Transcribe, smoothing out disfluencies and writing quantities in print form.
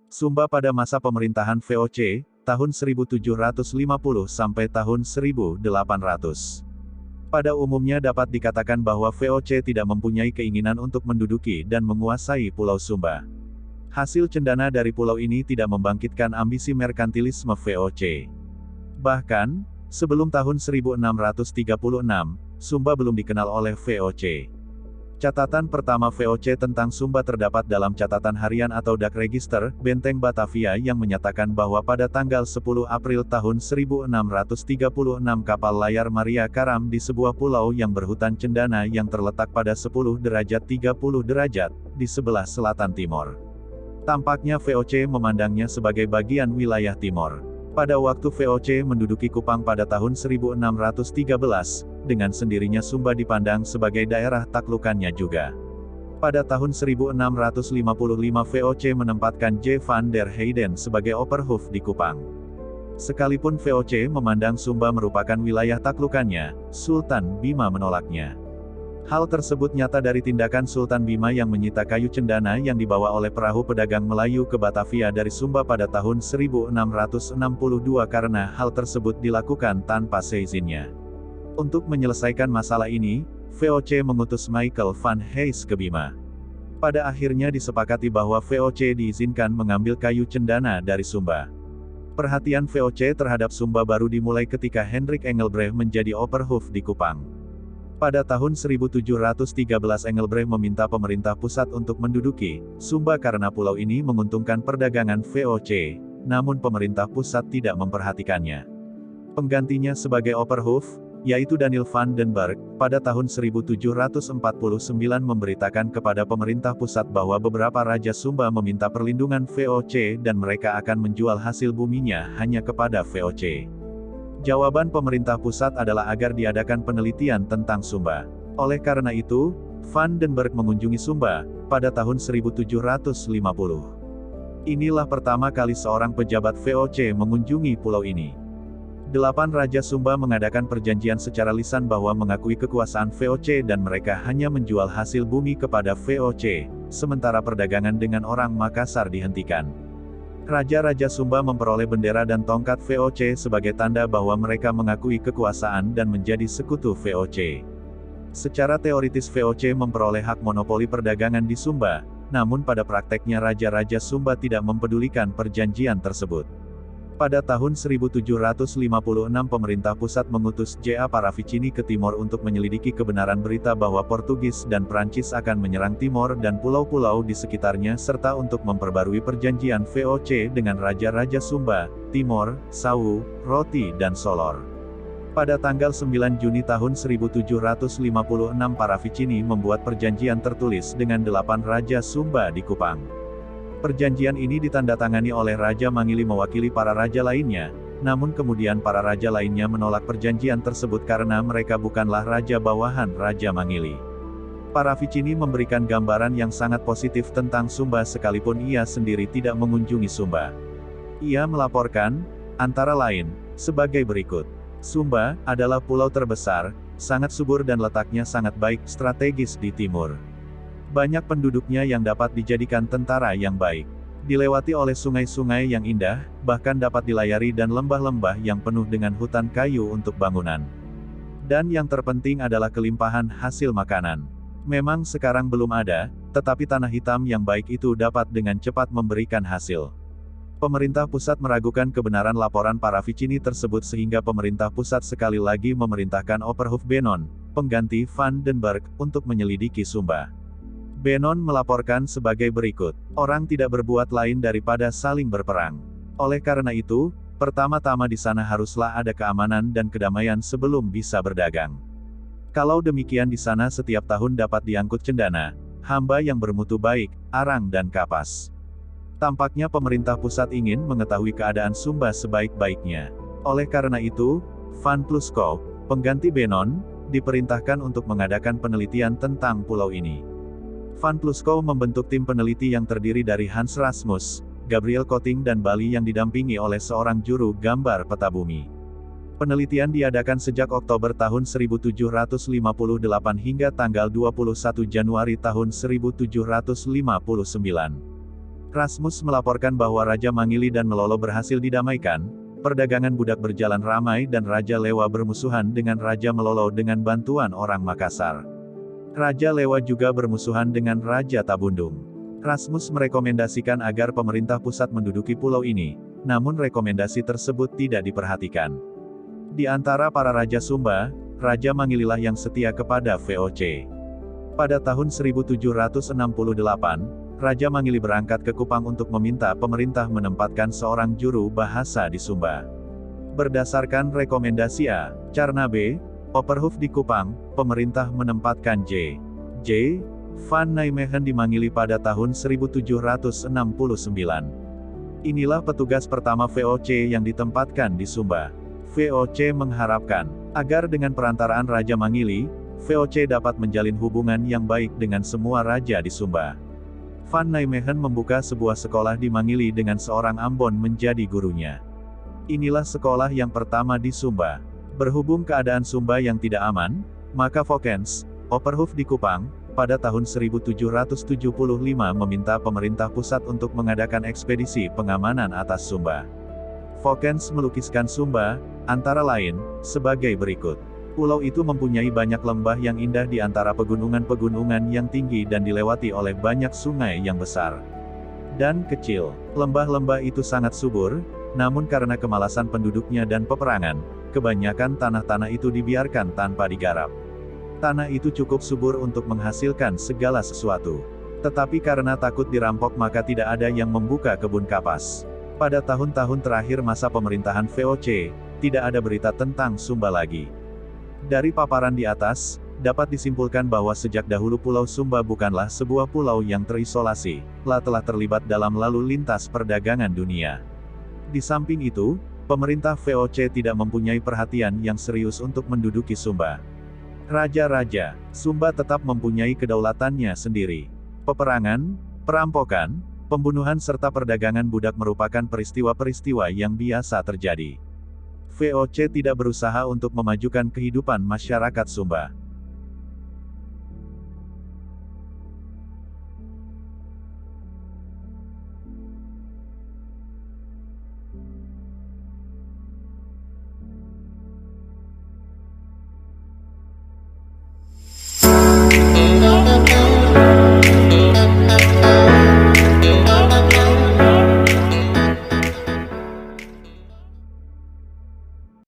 Sumba pada masa pemerintahan VOC, tahun 1750 sampai tahun 1800. Pada umumnya dapat dikatakan bahwa VOC tidak mempunyai keinginan untuk menduduki dan menguasai Pulau Sumba. Hasil cendana dari pulau ini tidak membangkitkan ambisi merkantilisme VOC. Bahkan, sebelum tahun 1636, Sumba belum dikenal oleh VOC. Catatan pertama VOC tentang Sumba terdapat dalam catatan harian atau Dak Register, Benteng Batavia yang menyatakan bahwa pada tanggal 10 April tahun 1636 kapal layar Maria karam di sebuah pulau yang berhutan cendana yang terletak pada 10 derajat 30 derajat, di sebelah selatan timur. Tampaknya VOC memandangnya sebagai bagian wilayah timur. Pada waktu VOC menduduki Kupang pada tahun 1613, dengan sendirinya Sumba dipandang sebagai daerah taklukannya juga. Pada tahun 1655 VOC menempatkan J. van der Heyden sebagai Opperhof di Kupang. Sekalipun VOC memandang Sumba merupakan wilayah taklukannya, Sultan Bima menolaknya. Hal tersebut nyata dari tindakan Sultan Bima yang menyita kayu cendana yang dibawa oleh perahu pedagang Melayu ke Batavia dari Sumba pada tahun 1662 karena hal tersebut dilakukan tanpa seizinnya. Untuk menyelesaikan masalah ini, VOC mengutus Michael van Hees ke Bima. Pada akhirnya disepakati bahwa VOC diizinkan mengambil kayu cendana dari Sumba. Perhatian VOC terhadap Sumba baru dimulai ketika Hendrik Engelbrecht menjadi Opperhof di Kupang. Pada tahun 1713 Engelbrecht meminta pemerintah pusat untuk menduduki Sumba karena pulau ini menguntungkan perdagangan VOC, namun pemerintah pusat tidak memperhatikannya. Penggantinya sebagai Opperhof, yaitu Daniel van den Berg, pada tahun 1749 memberitakan kepada pemerintah pusat bahwa beberapa raja Sumba meminta perlindungan VOC dan mereka akan menjual hasil buminya hanya kepada VOC. Jawaban pemerintah pusat adalah agar diadakan penelitian tentang Sumba. Oleh karena itu, Van den Berg mengunjungi Sumba pada tahun 1750. Inilah pertama kali seorang pejabat VOC mengunjungi pulau ini. 8 Raja Sumba mengadakan perjanjian secara lisan bahwa mengakui kekuasaan VOC dan mereka hanya menjual hasil bumi kepada VOC, sementara perdagangan dengan orang Makassar dihentikan. Raja-Raja Sumba memperoleh bendera dan tongkat VOC sebagai tanda bahwa mereka mengakui kekuasaan dan menjadi sekutu VOC. Secara teoritis VOC memperoleh hak monopoli perdagangan di Sumba, namun pada prakteknya Raja-Raja Sumba tidak mempedulikan perjanjian tersebut. Pada tahun 1756 pemerintah pusat mengutus J.A. Paravicini ke timur untuk menyelidiki kebenaran berita bahwa Portugis dan Prancis akan menyerang Timor dan pulau-pulau di sekitarnya serta untuk memperbarui perjanjian VOC dengan Raja-Raja Sumba, Timor, Sawu, Roti dan Solor. Pada tanggal 9 Juni tahun 1756 Paravicini membuat perjanjian tertulis dengan 8 Raja Sumba di Kupang. Perjanjian ini ditandatangani oleh Raja Mangili mewakili para raja lainnya, namun kemudian para raja lainnya menolak perjanjian tersebut karena mereka bukanlah raja bawahan Raja Mangili. Paravicini memberikan gambaran yang sangat positif tentang Sumba sekalipun ia sendiri tidak mengunjungi Sumba. Ia melaporkan, antara lain, sebagai berikut. Sumba adalah pulau terbesar, sangat subur dan letaknya sangat baik strategis di timur. Banyak penduduknya yang dapat dijadikan tentara yang baik. Dilewati oleh sungai-sungai yang indah, bahkan dapat dilayari dan lembah-lembah yang penuh dengan hutan kayu untuk bangunan. Dan yang terpenting adalah kelimpahan hasil makanan. Memang sekarang belum ada, tetapi tanah hitam yang baik itu dapat dengan cepat memberikan hasil. Pemerintah pusat meragukan kebenaran laporan Paravicini tersebut sehingga pemerintah pusat sekali lagi memerintahkan Opperhof Benon, pengganti Van den Berg, untuk menyelidiki Sumba. Benon melaporkan sebagai berikut, orang tidak berbuat lain daripada saling berperang. Oleh karena itu, pertama-tama di sana haruslah ada keamanan dan kedamaian sebelum bisa berdagang. Kalau demikian di sana setiap tahun dapat diangkut cendana, hamba yang bermutu baik, arang dan kapas. Tampaknya pemerintah pusat ingin mengetahui keadaan Sumba sebaik-baiknya. Oleh karena itu, Van Ploeskop, pengganti Benon, diperintahkan untuk mengadakan penelitian tentang pulau ini. Van Ploeskop membentuk tim peneliti yang terdiri dari Hans Rasmus, Gabriel Koting dan Bali yang didampingi oleh seorang juru gambar peta bumi. Penelitian diadakan sejak Oktober tahun 1758 hingga tanggal 21 Januari tahun 1759. Rasmus melaporkan bahwa Raja Mangili dan Melolo berhasil didamaikan, perdagangan budak berjalan ramai dan Raja Lewa bermusuhan dengan Raja Melolo dengan bantuan orang Makassar. Raja Lewa juga bermusuhan dengan Raja Tabundung. Rasmus merekomendasikan agar pemerintah pusat menduduki pulau ini, namun rekomendasi tersebut tidak diperhatikan. Di antara para Raja Sumba, Raja Mangililah yang setia kepada VOC. Pada tahun 1768, Raja Mangili berangkat ke Kupang untuk meminta pemerintah menempatkan seorang juru bahasa di Sumba. Berdasarkan rekomendasi A. Carnabe, Opperhof di Kupang, pemerintah menempatkan J. Van Nijmegen di Mangili pada tahun 1769. Inilah petugas pertama VOC yang ditempatkan di Sumba. VOC mengharapkan agar dengan perantaraan Raja Mangili, VOC dapat menjalin hubungan yang baik dengan semua raja di Sumba. Van Nijmegen membuka sebuah sekolah di Mangili dengan seorang Ambon menjadi gurunya. Inilah sekolah yang pertama di Sumba. Berhubung keadaan Sumba yang tidak aman, maka Vokens, Opperhof di Kupang, pada tahun 1775 meminta pemerintah pusat untuk mengadakan ekspedisi pengamanan atas Sumba. Vokens melukiskan Sumba, antara lain, sebagai berikut. Pulau itu mempunyai banyak lembah yang indah di antara pegunungan-pegunungan yang tinggi dan dilewati oleh banyak sungai yang besar dan kecil. Lembah-lembah itu sangat subur, namun karena kemalasan penduduknya dan peperangan, kebanyakan tanah-tanah itu dibiarkan tanpa digarap. Tanah itu cukup subur untuk menghasilkan segala sesuatu. Tetapi karena takut dirampok maka tidak ada yang membuka kebun kapas. Pada tahun-tahun terakhir masa pemerintahan VOC, tidak ada berita tentang Sumba lagi. Dari paparan di atas, dapat disimpulkan bahwa sejak dahulu Pulau Sumba bukanlah sebuah pulau yang terisolasi, telah terlibat dalam lalu lintas perdagangan dunia. Di samping itu, pemerintah VOC tidak mempunyai perhatian yang serius untuk menduduki Sumba. Raja-raja Sumba tetap mempunyai kedaulatannya sendiri. Peperangan, perampokan, pembunuhan serta perdagangan budak merupakan peristiwa-peristiwa yang biasa terjadi. VOC tidak berusaha untuk memajukan kehidupan masyarakat Sumba.